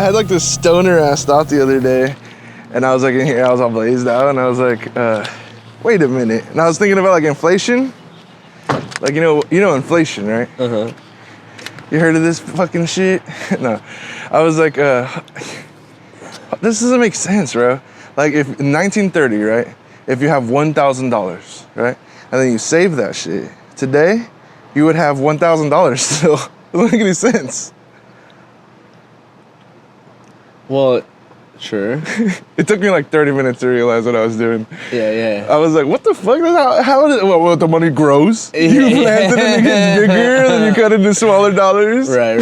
had like this stoner ass thought the other day, and I was like in here, I was all blazed out, and I was like, wait a minute. And I was thinking about like inflation. Like, you know inflation, right? Uh-huh. You heard of this fucking shit? No. I was like, this doesn't make sense, bro. Like, if in 1930, right? If you have $1,000, right? And then you save that shit. Today, you would have $1,000 still. It doesn't make any sense. Well, sure. It took me like 30 minutes to realize what I was doing. Yeah. I was like, what the fuck? How did it, what, the money grows? You plant it and it gets bigger, then you cut it into smaller dollars. Right.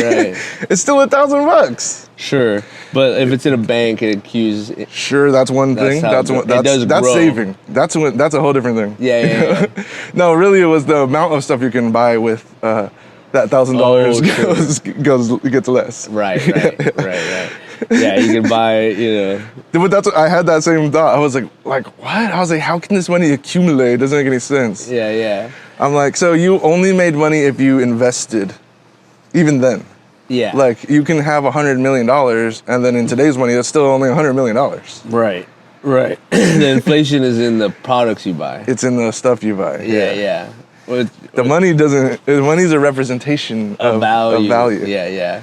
It's still $1,000. Sure. But if it's in a bank, it accuses... Sure, that's one thing. That's saving. That's a whole different thing. Yeah. No, really, it was the amount of stuff you can buy with that $1,000 gets less. Right. Yeah, you can buy, But that's what, I had that same thought. I was like, what? I was like, how can this money accumulate? It doesn't make any sense. Yeah. I'm like, so you only made money if you invested, even then. Yeah. Like, you can have $100 million, and then in today's money, that's still only $100 million. Right. The inflation is in the products you buy. It's in the stuff you buy. Yeah. The money's a representation of value. Yeah.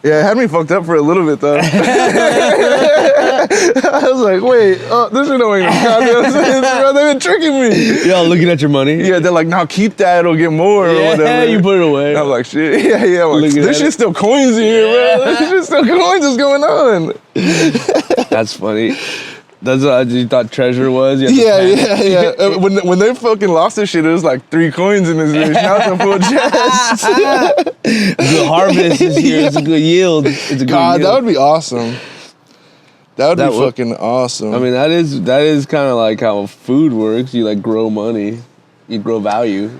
Yeah, it had me fucked up for a little bit, though. I was like, wait, this shit don't make no goddamn sense, bro. They've been tricking me. Y'all looking at your money? Yeah, they're like, now keep that, it'll get more or whatever. Yeah, you put it away. And I'm like, shit, yeah. I'm like, this shit's still coins here, bro. This shit's still coins. What's going on? That's funny. That's what you thought treasure was? Yeah. When they fucking lost this shit, it was like 3 coins in this bitch. Now it's a full chest. Good harvest this year. It's a good yield. That would be awesome. That would be fucking awesome. I mean, that is kind of like how food works. You like grow money. You grow value,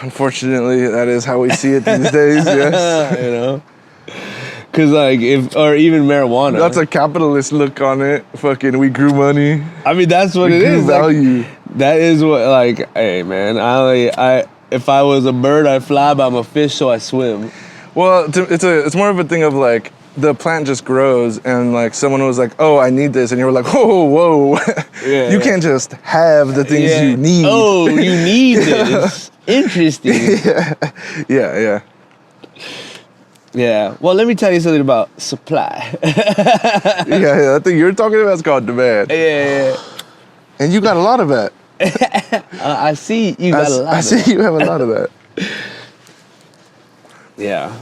Unfortunately, that is how we see it these days, yes. Because or even marijuana. That's a capitalist look on it. Fucking, we grew money. I mean, that's what it is. Value. That is what, hey, man, if I was a bird, I'd fly, but I'm a fish, so I swim. Well, it's more of a thing of like, the plant just grows, and like someone was like, oh, I need this, and you were like, whoa. You can't just have the things you need. Oh, you need this. Interesting. Yeah. Yeah. Well, let me tell you something about supply. Yeah. I think you're talking about is called demand. Yeah. And you got a lot of that. I see you got a lot of that. I see you have a lot of that. Yeah.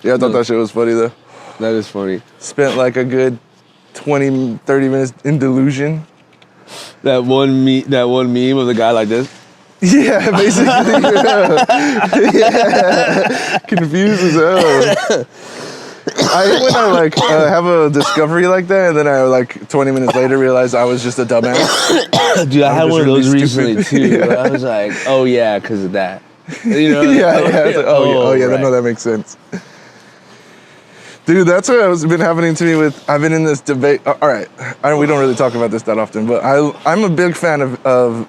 Yeah, I thought that shit was funny, though. That is funny. Spent like a good 20, 30 minutes in delusion. That one meme of the guy like this. Yeah, basically. Yeah. Confused as hell. I hate when I have a discovery like that, and then I 20 minutes later realize I was just a dumbass. Dude, I had one of those recently too. Yeah. I was like, oh yeah, because of that. Yeah. It's like, right. No, that makes sense. Dude, that's what's been happening to me I've been in this debate. All right, we don't really talk about this that often, but I'm a big fan of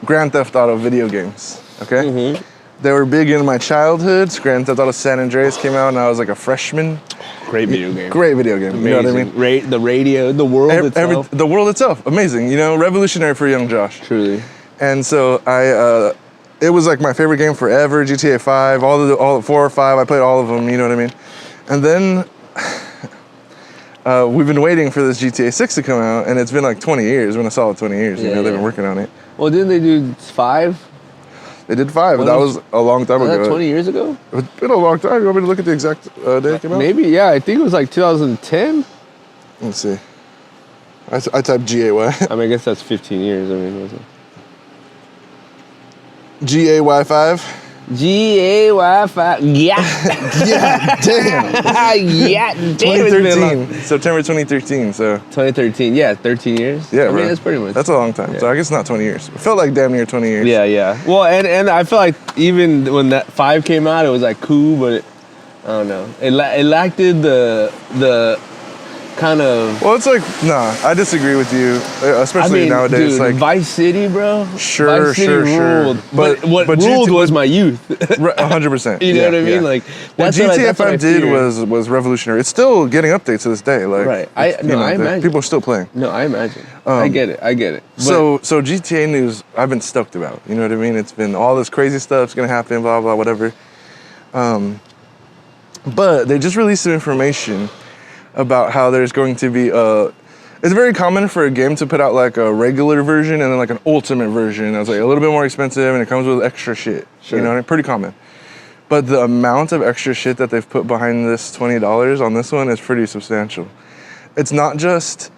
Grand Theft Auto video games, okay? Mm-hmm. They were big in my childhood. Grand Theft Auto San Andreas came out, and I was like a freshman. Great video game. Amazing. You know what I mean? The radio, the world itself. The world itself, amazing. Revolutionary for young Josh. Truly. And so it was like my favorite game forever. GTA 5, all the 4 or 5. I played all of them. You know what I mean? And then we've been waiting for this GTA 6 to come out, and it's been like 20 years. It's been a solid 20 years. They've been working on it. Well, didn't they do 5? They did 5, but that was a long time ago. Was that 20 years ago? It's been a long time. You want me to look at the exact day it came out? Maybe, yeah. I think it was like 2010. Let's see. I typed GAY. I mean, I guess that's 15 years. I mean, was it? GAY5? GAY5. Yeah. Yeah, damn. Yeah, damn. 2013. September 2013, so. 2013, yeah, 13 years. Yeah, I mean, that's pretty much. That's a long time. Yeah. So I guess not 20 years. It felt like damn near 20 years. Yeah. Well, and I feel like even when that 5 came out, it was like cool, but I don't know. It lacked the kind of. Well, it's like, nah, I disagree with you, I especially mean, nowadays. dude, Like, Vice City, bro. Sure, Vice City sure, sure. ruled. But what but ruled GT was my youth. 100%. You know what I mean? Like, what that's what GTA that's what 5 I did fear. was revolutionary. It's still getting updates to this day. Like, Right. I imagine. people are still playing. No, I imagine. I get it. But, So GTA news, I've been stoked about. You know what I mean? It's been all this crazy stuff's gonna happen, blah blah, whatever. But they just released some information about how there's going to be it's very common for a game to put out like a regular version and then like an ultimate version that's like a little bit more expensive and it comes with extra shit. Sure. You know what I mean? Pretty common. But the amount of extra shit that they've put behind this $20 on this one is pretty substantial. It's not just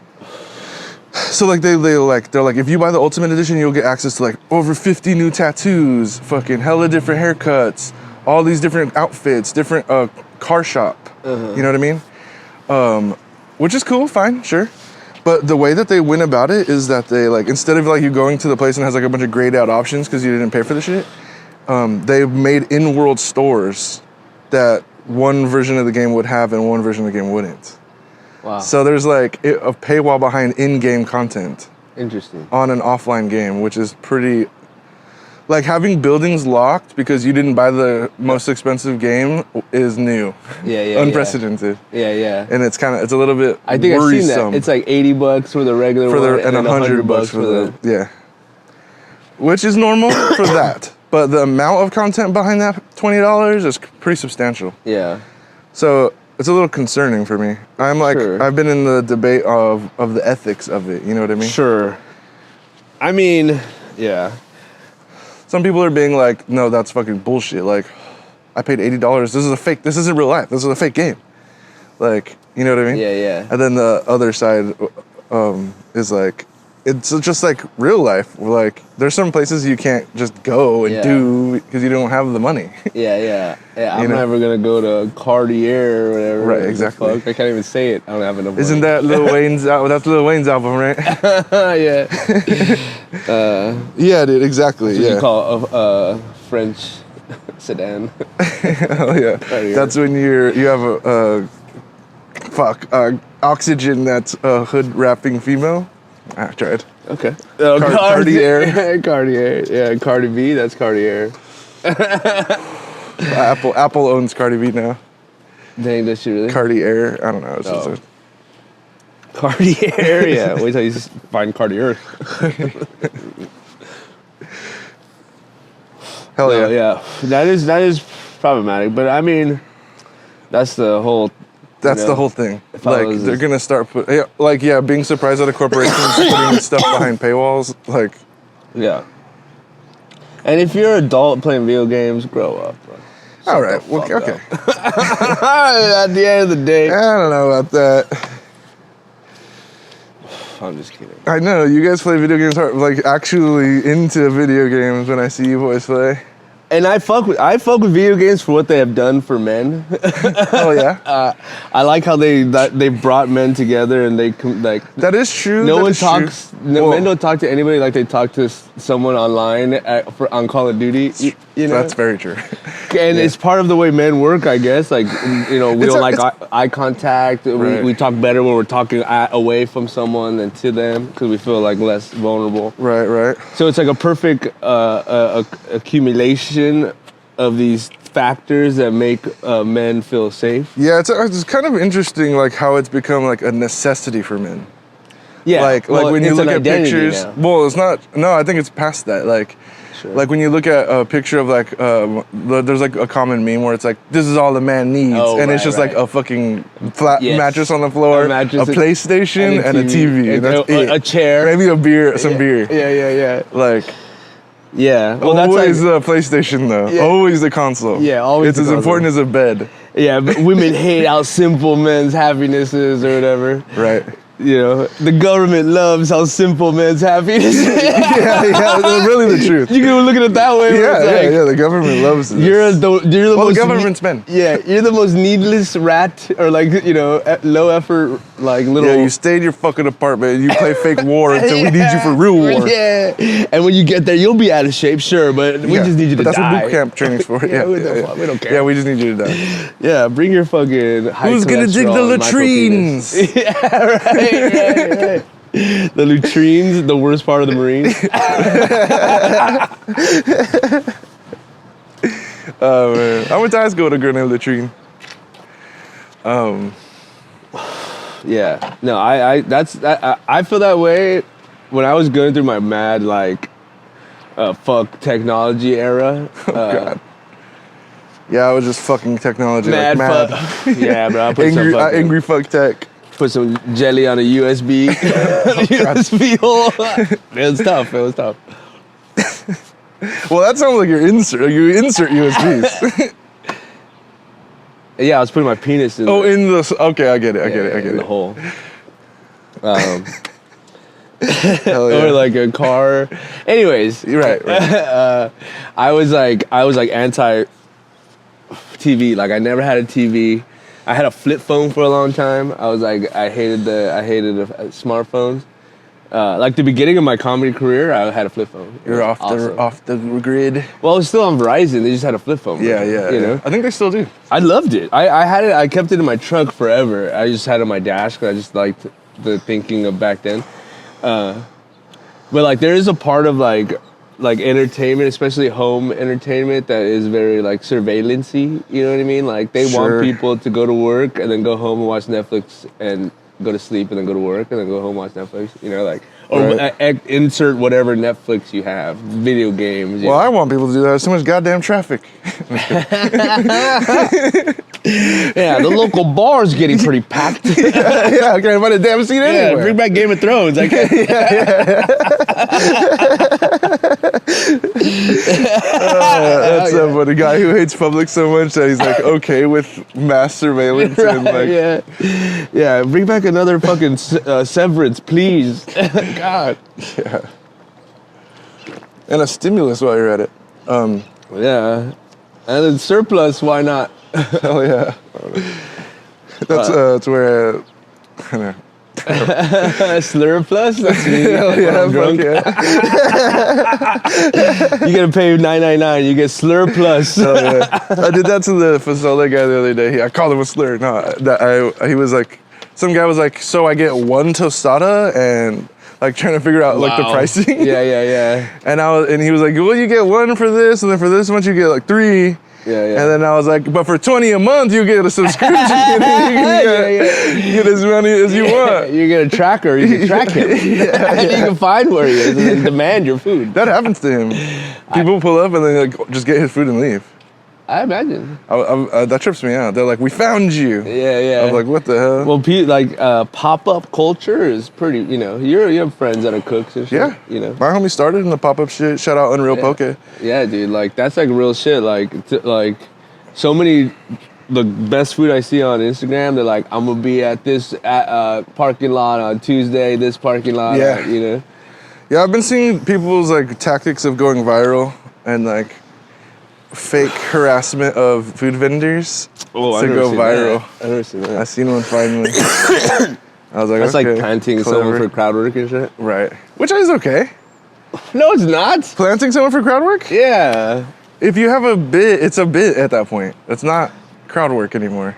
so like they're like if you buy the ultimate edition you'll get access to like over 50 new tattoos, fucking hella different haircuts, all these different outfits, different car shop. You know what I mean? Which is cool, fine, sure. But the way that they went about it is that they like instead of like you going to the place and has like a bunch of grayed out options because you didn't pay for the shit, they made in-world stores that one version of the game would have and one version of the game wouldn't. wow. So there's like a paywall behind in-game content Interesting. on an offline game, which is pretty. Like having buildings locked because you didn't buy the most expensive game is new, Yeah. unprecedented, Yeah. and it's a little bit I think I've seen worrisome that. It's like $80 for the regular for one, the and then $100 for the yeah, which is normal for that. But the amount of content behind that $20 is pretty substantial. Yeah. So it's a little concerning for me. I'm like Sure. I've been in the debate of the ethics of it. You know what I mean? Sure. I mean, yeah. Some people are being like, no, that's fucking bullshit. Like, I paid $80. This is a fake. This isn't real life. This is a fake game. Like, you know what I mean? Yeah. And then the other side is like, it's just like real life. Like, there's some places you can't just go and Yeah. do because you don't have the money. Yeah. I'm You know? never gonna go to Cartier or whatever. Right, the exactly. fuck. I can't even say it. I don't have enough. Isn't money. that Lil Wayne's album? That's Lil Wayne's album, right? Yeah. Yeah, dude. Exactly. What Yeah. you call a French sedan? Oh yeah. Cartier. That's when you have oxygen that's a hood wrapping female. I tried. Okay. Cartier. Cartier. Yeah, Cardi B. That's Cartier. Apple owns Cardi B now. Dang, does she really? Cartier. I don't know. It's just Oh. Cartier. Yeah. Wait till you find Cartier. hell yeah. No, yeah. That is problematic, but I mean, that's the whole. That's you the know, whole thing. if I Like was- they're gonna start being surprised at a corporation putting stuff behind paywalls. Like Yeah. And if you're an adult playing video games, grow up, bro. all right, the fuck okay. At the end of the day, I don't know about that. I'm just kidding. I know you guys play video games hard, like actually into video games when I see you boys play. And I fuck with video games for what they have done for men. Oh yeah, I like how they brought men together and that is true. no that one is true. talks. No, Well, men don't talk to anybody like they talk to someone online on Call of Duty. You know, That's very true. and it's part of the way men work, I guess. Like we It's don't a- like it's- eye contact. Right. We talk better when we're talking away from someone than to them because we feel like less vulnerable. Right. So it's like a perfect accumulation of these factors that make men feel safe. Yeah, it's kind of interesting, like how it's become like a necessity for men. Yeah, Like well, when you it's look an at identity pictures. now. Well, it's not. No, I think it's past that. Like, Sure. like when you look at a picture of like, there's like a common meme where it's like, this is all a man needs, Oh, and it's right, just like right. a fucking flat Yes. mattress on the floor, A mattress, PlayStation, and a TV, and that's it. a chair, Maybe a beer, some beer. Yeah. Like, Yeah. Well, that's always like, the PlayStation though. Yeah. Always the console. Yeah, always It's the as console. important as a bed. yeah. But women hate how simple men's happinesses or whatever. Right. You know, the government loves how simple man's happiness is. yeah, that's really the truth. You can look at it that way. where it's like, The government loves this. You're the Well, most the government's men. Yeah, you're the most needless rat, or like, you know, low effort, like little. Yeah, you stay in your fucking apartment and you play fake war until we need you for real war. Yeah, and when you get there, you'll be out of shape, sure, but we just need you to but that's die. what boot camp training's for. Yeah, we don't care. Yeah, we just need you to die. Yeah, bring your fucking high Who's gonna dig the cholesterol and latrines? micropenis. Yeah, right. The latrines, the worst part of the Marines. Oh man, I went to high school with a girl named Latrine. Yeah, no, I feel that way when I was going through my mad like fuck technology era. God. Yeah, I was just fucking technology Mad like mad. fuck. Yeah, bro. I put Angry fuck tech. put some jelly on a USB USB hole. It was tough. Well, that sounds like your insert. You insert USBs. Yeah, I was putting my penis in. Oh, in the. Okay, I get it. in the hole. Hell yeah. Or like a car. Anyways, You're right. I was like anti TV. Like I never had a TV. I had a flip phone for a long time. I was like I hated smartphones. Like the beginning of my comedy career, I had a flip phone. You're off the grid. Well, I was still on Verizon. They just had a flip phone. Yeah. You know, I think they still do. I loved it. I had it. I kept it in my truck forever. I just had it on my dash because I just liked the thinking of back then. But like there is a part of like entertainment, especially home entertainment, that is very like surveillance-y, you know what I mean? Like they want people to go to work and then go home and watch Netflix and go to sleep and then go to work and then go home and watch Netflix, you know, like, or insert whatever Netflix you have, video games. Well, I want people to do that. There's so much goddamn traffic. Yeah, the local bar's getting pretty packed. Yeah, I can't find a damn seat anywhere. Bring back Game of Thrones. I can't. That's what a guy who hates public so much that he's like okay with mass surveillance and like yeah. Bring back another fucking Severance, please. God. yeah. And a stimulus while you're at it. Yeah, and then surplus. Why not? Hell yeah. That's where. I know. Slur plus. That's me. Hell yeah, I'm drunk. yeah. You gotta pay $9.99. You get slur plus. Oh, yeah. I did that to the Fasole guy the other day. I called him a slur. No, he was like, some guy was like, so I get one tostada and like trying to figure out like the pricing. Yeah. And he was like, well, you get one for this, and then for this much you get like 3. Yeah. And then I was like, but for $20 a month you get a subscription. You get as many as you want. You get a tracker. You can track him. You can find where he is and then demand your food. That happens to him. People pull up and then like just get his food and leave. I imagine. That trips me out. They're like, we found you. Yeah. I was like, what the hell? Well, like pop-up culture is pretty. You know, you have friends that are cooks and shit. Yeah. You know, my homie started in the pop-up shit. Shout out Unreal Poke. Yeah, dude. Like that's like real shit. Like so many. The best food I see on Instagram, they're like, I'm gonna be at this parking lot on Tuesday. This parking lot. Yeah. You know. Yeah, I've been seeing people's like tactics of going viral and like fake harassment of food vendors to go viral. I never seen that. I seen one finally. I was like, that's okay, like planting someone for crowd work and shit. Right. Which is okay. No, it's not. Planting someone for crowd work? Yeah. If you have a bit, it's a bit at that point. It's not crowd work anymore.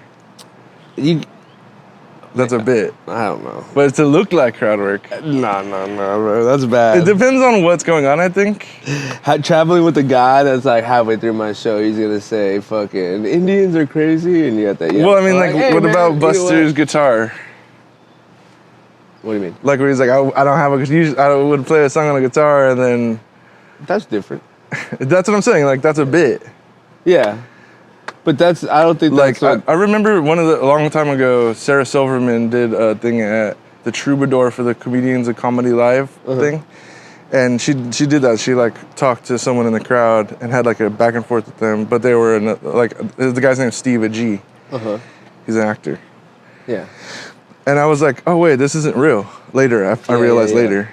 That's a bit. I don't know. But to look like crowd work. No, bro. That's bad. It depends on what's going on, I think. Traveling with a guy that's like halfway through my show, he's gonna say, "Fucking Indians are crazy," and you got that. Yeah. Well, I mean, like, hey, what man, about Buster's guitar? What do you mean? Like where he's like, I don't have I would play a song on a guitar and then. That's different. That's what I'm saying. Like that's a bit. Yeah. But I don't think like that's I remember a long time ago, Sarah Silverman did a thing at the Troubadour for the Comedians of Comedy Live thing, and she did that. She like talked to someone in the crowd and had like a back and forth with them. But they were the guy's name is Steve Agee. He's an actor. Yeah. And I was like, oh wait, this isn't real. Later, I realized later.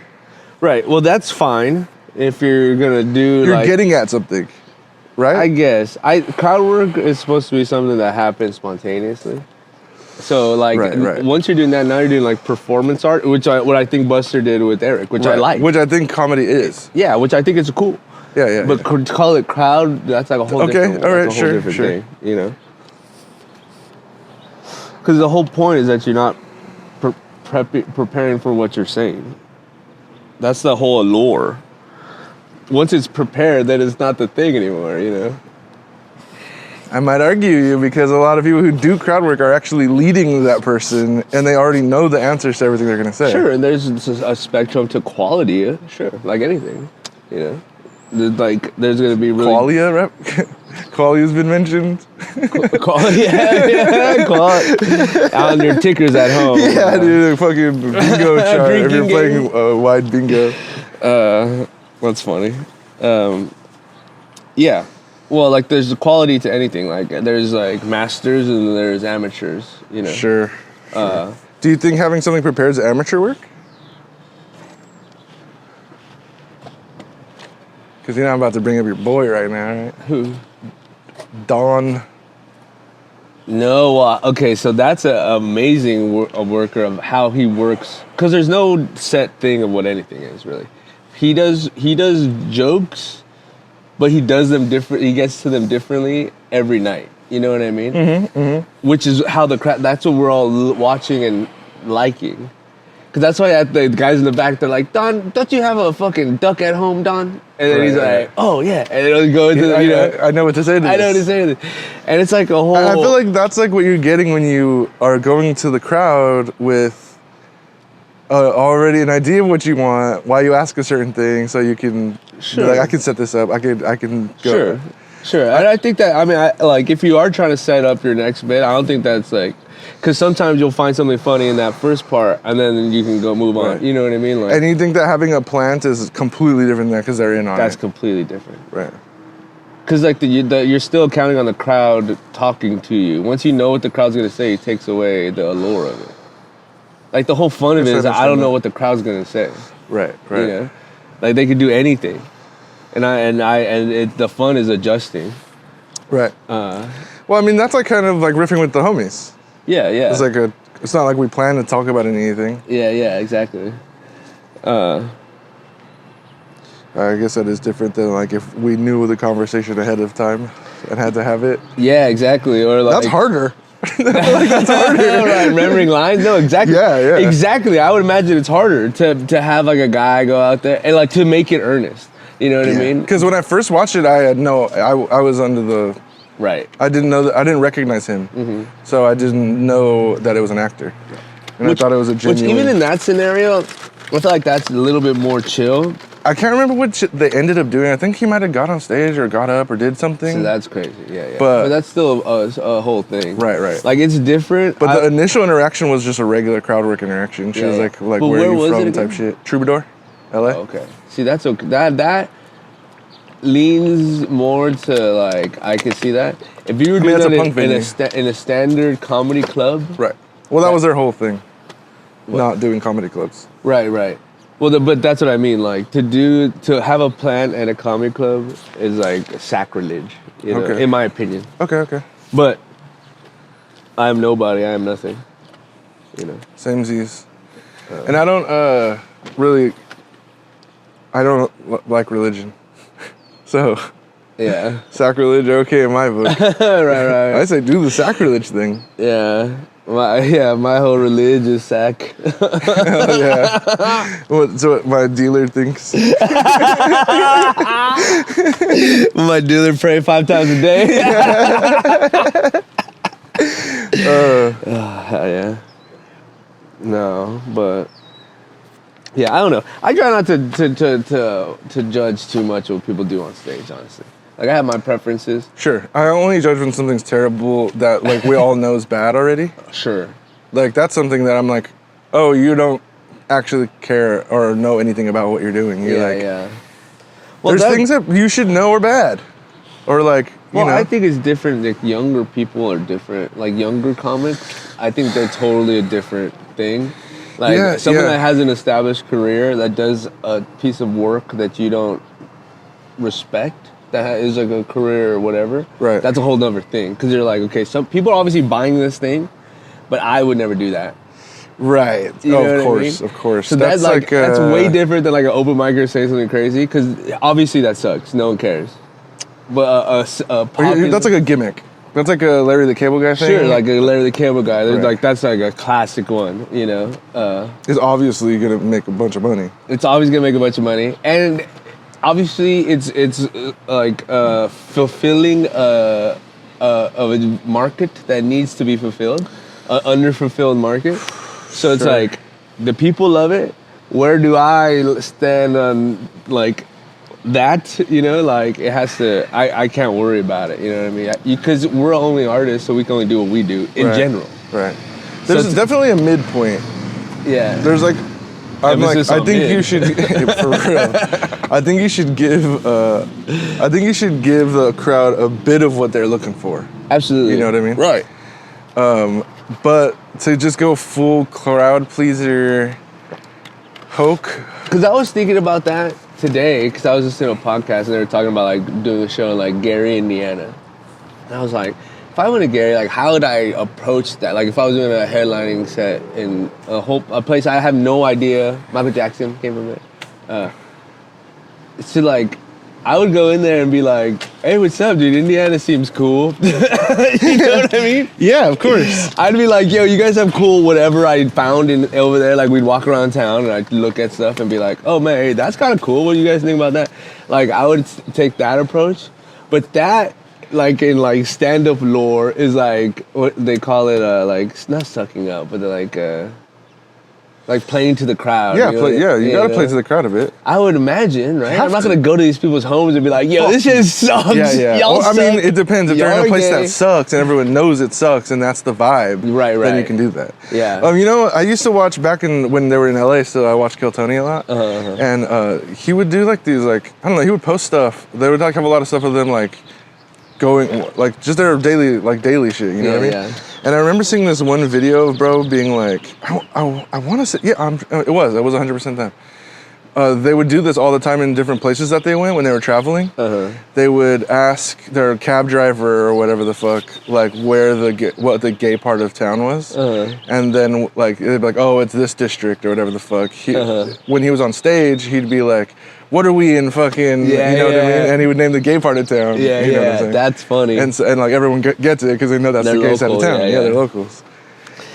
Right. Well, that's fine if you're gonna do. You're getting at something, right? I guess. Crowd work is supposed to be something that happens spontaneously. So like once you're doing that, now you're doing like performance art, what I think Buster did with Eric, which I like. Which I think comedy is. Yeah, which I think is cool. Yeah. But to call it crowd, that's like a whole different, all right, sure. thing, you know? Because the whole point is that you're not preparing for what you're saying. That's the whole allure. Once it's prepared, then it's not the thing anymore, you know? I might argue you because a lot of people who do crowd work are actually leading that person and they already know the answers to everything they're going to say. Sure, and there's a spectrum to quality, sure, like anything, you know? There's going to be really... Qualia, rep? Qualia's been mentioned. Qualia. On your tickers at home. Yeah, dude, a fucking bingo chart if you're playing wide bingo. That's funny. Yeah. Well, like there's a quality to anything. Like there's like masters and there's amateurs, you know. Sure. Do you think having something prepared is amateur work? Because I'm about to bring up your boy right now, right? Who? Don. No, okay, so that's an amazing worker of how he works. Because there's no set thing of what anything is, really. He does jokes, but he does them different. He gets to them differently every night. You know what I mean? Mm-hmm, mm-hmm. Which is how that's what we're all watching and liking. Because that's why the guys in the back, they're like, Don, don't you have a fucking duck at home, Don? And then he's like, oh, yeah. And then he'll go into I know what to say to this. I know what to say to this. And it's like a whole... I feel like that's like what you're getting when you are going to the crowd with already an idea of what you want, why you ask a certain thing, so you can be like, I can set this up, I can go. Sure. And I think that, like, if you are trying to set up your next bit, I don't think that's like... Because sometimes you'll find something funny in that first part, and then you can go move on. Right. You know what I mean? Like, and you think that having a plant is completely different than because they're in on it? That's completely different. Right. Because like you're still counting on the crowd talking to you. Once you know what the crowd's going to say, it takes away the allure of it. Like the whole fun of it is I don't know what the crowd's going to say. Right. You know? Like they could do anything. The fun is adjusting. Right. Well, I mean, that's like kind of like riffing with the homies. Yeah. It's not like we plan to talk about anything. Yeah, exactly. I guess that is different than like if we knew the conversation ahead of time and had to have it. Yeah, exactly. Or like that's harder. That's harder. Right, remembering lines? No, exactly. Yeah. Exactly. I would imagine it's harder to have like a guy go out there and like to make it earnest. You know what I mean? Because when I first watched it, I was under the... Right. I didn't know that. I didn't recognize him, so I didn't know that it was an actor, and I thought it was a genuine. Which even in that scenario, I feel like that's a little bit more chill. I can't remember what they ended up doing. I think he might have got on stage or got up or did something. So that's crazy. Yeah. But that's still a whole thing. Right. Like it's different. But the initial interaction was just a regular crowd work interaction. She was like where are you from type shit. Troubadour, LA. Oh, okay. See, that's okay. That leans more to like I could see that if you were doing that in a standard comedy club. Right. Well, that was their whole thing. What? Not doing comedy clubs. Right. Well, but that's what I mean. Like to have a plant at a comedy club is like sacrilege. You know, in my opinion. Okay. But I am nobody. I am nothing. You know. Samesies. And I don't really. I don't like religion. So, yeah, sacrilege okay in my book. right. I say do the sacrilege thing. Yeah, my whole religious sack. Yeah. What my dealer thinks. My dealer pray 5 times a day. Yeah. No, but. Yeah, I don't know. I try not to judge too much what people do on stage, honestly. Like, I have my preferences. Sure. I only judge when something's terrible that, like, we all know is bad already. Sure. Like, that's something that I'm like, oh, you don't actually care or know anything about what you're doing. You're yeah. Well, there's things that you should know are bad. Or, like, you know. I think it's different. Like, younger people are different. Like, younger comics, I think they're totally a different thing. Like Yeah, someone yeah. that has an established career that does a piece of work that you don't respect, that is like a career or whatever. Right. That's a whole nother thing. Because you're like, okay, some people are obviously buying this thing, but I would never do that. Right. You know what I Of course, mean? of course. So that's like that's way different than like an open micer saying something crazy. Because obviously that sucks. No one cares. But That's like a gimmick. That's like a Larry the Cable Guy thing. sure, like a Larry the Cable Guy. Right. Like that's like a classic one. You know. Is obviously gonna make a bunch of money. It's always gonna make a bunch of money, and obviously it's like fulfilling of a market that needs to be fulfilled, an underfulfilled market. So it's Sure. like the people love it. Where do I stand on like that? You know, like it has to. I can't worry about it. You know what I mean? Because we're only artists, so we can only do what we do in Right. general. Right. There's it's- definitely a midpoint. Yeah. There's like, I'm like, Emphasis I on think mid. you should, for real. I think you should give, the crowd a bit of what they're looking for. Absolutely. You know what I mean? Right. But to just go full crowd pleaser, hoke. Because I was thinking about that today, because I was listening to a podcast and they were talking about like doing a show in like Gary, Indiana. And I was like, if I went to Gary, like how would I approach that? Like if I was doing a headlining set in a place I have no idea, Michael Jackson came from it. So like, I would go in there and be like, hey, what's up, dude? Indiana seems cool. You know what I mean? Yeah, of course. I'd be like, yo, you guys have cool whatever I found over there. Like, we'd walk around town and I'd look at stuff and be like, oh, man, hey, that's kind of cool. What do you guys think about that? Like, I would take that approach. But that, like, in, like, stand-up lore is, like, what they call it, like, it's not sucking up, but they're, like playing to the crowd. Yeah, you know? you gotta play to the crowd a bit. I would imagine, right? Have I'm not to. gonna go to these people's homes and be like, yo, Well, this shit sucks. Yeah, yeah. Y'all Well, I mean, suck. it depends. If they're in Y'all a place gay. that sucks and everyone knows it sucks and that's the vibe, Right, then you right. can do that. Yeah. You know, I used to watch back when they were in LA, so I watched Kill Tony a lot. And he would do like these, like, I don't know, he would post stuff. They would like have a lot of stuff of them like going, like just their daily shit, you know what I mean? Yeah. And I remember seeing this one video of bro being like, I want to say, yeah, it was 100% them. They would do this all the time in different places that they went when they were traveling. They would ask their cab driver or whatever the fuck, like where what the gay part of town was, and then like they'd be like, oh, it's this district or whatever the fuck. When he was on stage, he'd be like, what are we in fucking? Yeah, you know what I yeah. mean? And he would name the gay part of town. Yeah, you know what I'm yeah, saying? that's funny. And like everyone gets it because they know that's They're the gay side of local, town. yeah, Yeah, yeah. they're locals.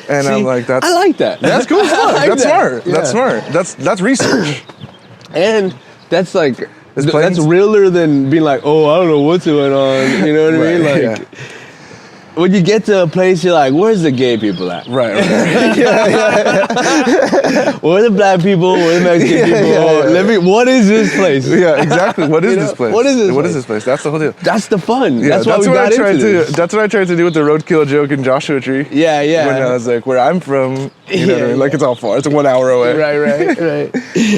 And See, I'm like, that's I like that. that's cool as I fuck. like That's that. smart. Yeah. That's smart. That's research. And that's like, It's that's plain- realer than being like, oh, I don't know what's going on. You know what I mean? Right, Like, yeah. when you get to a place, you're like, where's the gay people at? Right. Where are the black people? Where are the Mexican people? yeah, yeah. Let me. What is this place? Yeah, exactly. What is You know, this place? what is this What place? is this place? That's the whole deal. That's the fun. Yeah, that's why we what got I tried into to. this. That's what I tried to do with the roadkill joke in Joshua Tree. Yeah, yeah. When I was like, where I'm from, you know what I Yeah, mean? Like yeah. it's all far. It's 1 hour away. right.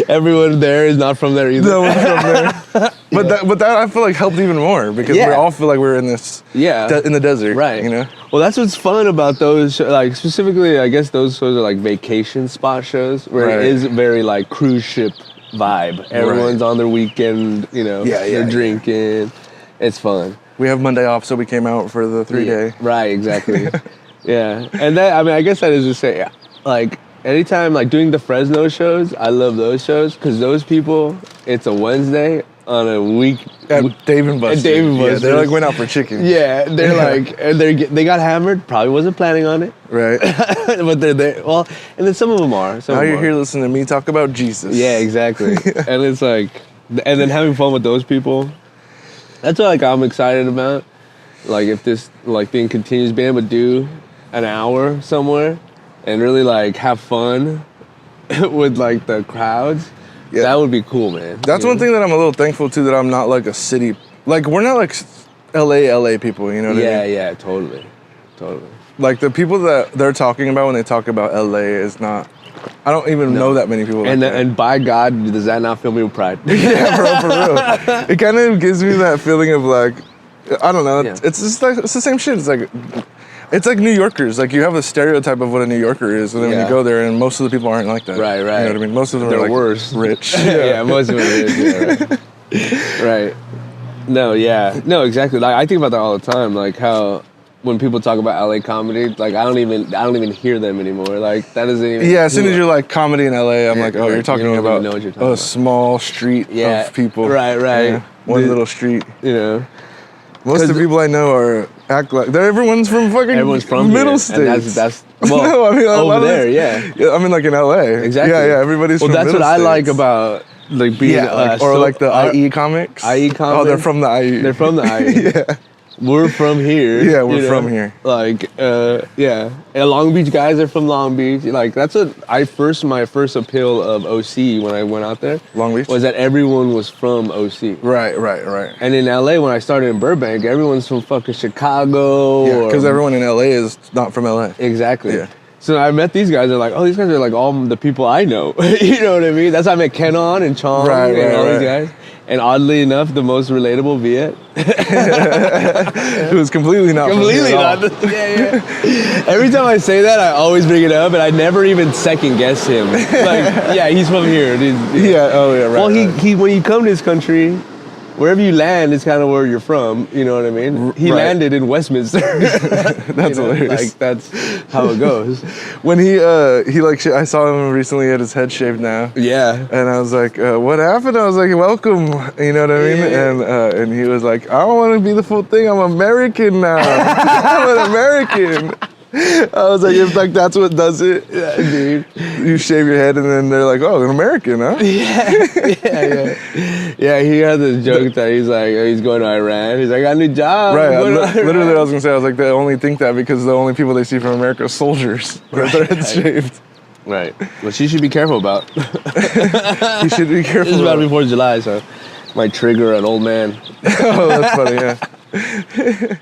Everyone there is not from there either. No one's from there. But that I feel like helped even more because we Yeah. all feel like we're in this. Yeah. In the desert. Right. You know. Well, that's what's fun about those, like specifically, I guess those shows are like vacation spot shows where Right. it is very like cruise ship vibe. Everyone's on their weekend, you know, Yeah, yeah, they're yeah. drinking. It's fun. We have Monday off, so we came out for the 3-day. Yeah, right, exactly. Yeah. And that, I mean, I guess that is just saying, like, anytime, like, doing the Fresno shows, I love those shows because those people, it's a Wednesday on a week. At Dave and Buster's. Dave and Yeah, they Buster's. like went out for chicken. Yeah, they're like, and they got hammered. Probably wasn't planning on it, Right. but they're there. Well, and then some of them are. Some Now of them you're are. here listening to me talk about Jesus. Yeah, exactly. And it's like, and then having fun with those people. That's what like I'm excited about. Like if this like thing continues, being able to do an hour somewhere and really like have fun with like the crowds. Yeah. That would be cool, man. That's one thing that I'm a little thankful to, that I'm not like a city, like we're not like LA people, you know what I mean? Yeah, totally. Like the people that they're talking about when they talk about LA is not, I don't even know that many people like And that. and by God, does that not fill me with pride? Yeah, bro, for real. It kind of gives me that feeling of like, I don't know, Yeah. it's just like, it's the same shit. It's like, It's like New Yorkers. Like you have a stereotype of what a New Yorker is, and then when Yeah. you go there, and most of the people aren't like that. Right, You right. know what I mean? Most of them They're are like worse. rich. Yeah, most of it is. Yeah, right. No, yeah. No, exactly. Like I think about that all the time. Like how when people talk about LA comedy, like I don't even hear them anymore. Like that doesn't even. Yeah, as soon as you're like comedy in LA, I'm like, oh, like, you're talking you don't even about know what you're talking a about. small street Yeah, of people. right. Yeah, one The- little street. you know, Most of the 'cause- people I know are act like everyone's from fucking everyone's from middle here, states. and that's well no, I mean a over lot of there. this- Yeah, I mean like in LA. exactly. Yeah, yeah. Everybody's well, from that's middle what I like states. about like being Yeah, like, or so- like the IE comics. IE Oh, they're comics. from the IE. They're from the IE. yeah. We're from here. Yeah, we're you know? from here. Like, yeah. And Long Beach guys are from Long Beach. Like, that's what my first appeal of OC when I went out there. Long Beach? Was that everyone was from OC. Right. And in LA, when I started in Burbank, everyone's from fucking Chicago. Yeah, or- because everyone in LA is not from LA. Exactly. Yeah. So I met these guys. They're like, oh, these guys are like all the people I know. You know what I mean? That's how I met Kenon and Chong Right, and all right. these guys. And oddly enough, the most relatable Viet. It was completely not. from here Completely at all. not. Yeah. Every time I say that, I always bring it up, and I never even second guess him. Like, yeah, he's from here. Dude. Yeah. Oh yeah. Right. Well, right. he when you come to this country, wherever you land is kind of where you're from. You know what I mean? He Right. landed in Westminster. That's hilarious. Like that's how it goes. When he like I saw him recently, he had his head shaved now. Yeah. And I was like, what happened? I was like, welcome. You know what I mean? Yeah. And he was like, I don't want to be the full thing. I'm American now. I'm an American. I was like, if like that's what does it, Yeah, dude. you shave your head and then they're like, oh, an American, huh? Yeah, he had this joke that he's like, he's going to Iran. He's like, I got a new job. Right. I'm going to Iran. Literally, I was gonna say, I was like, they only think that because the only people they see from America are soldiers. Right, their heads shaved. Right. Which you should be careful about. You should be careful. This is about before July, so might trigger an old man. Oh, that's funny. Yeah.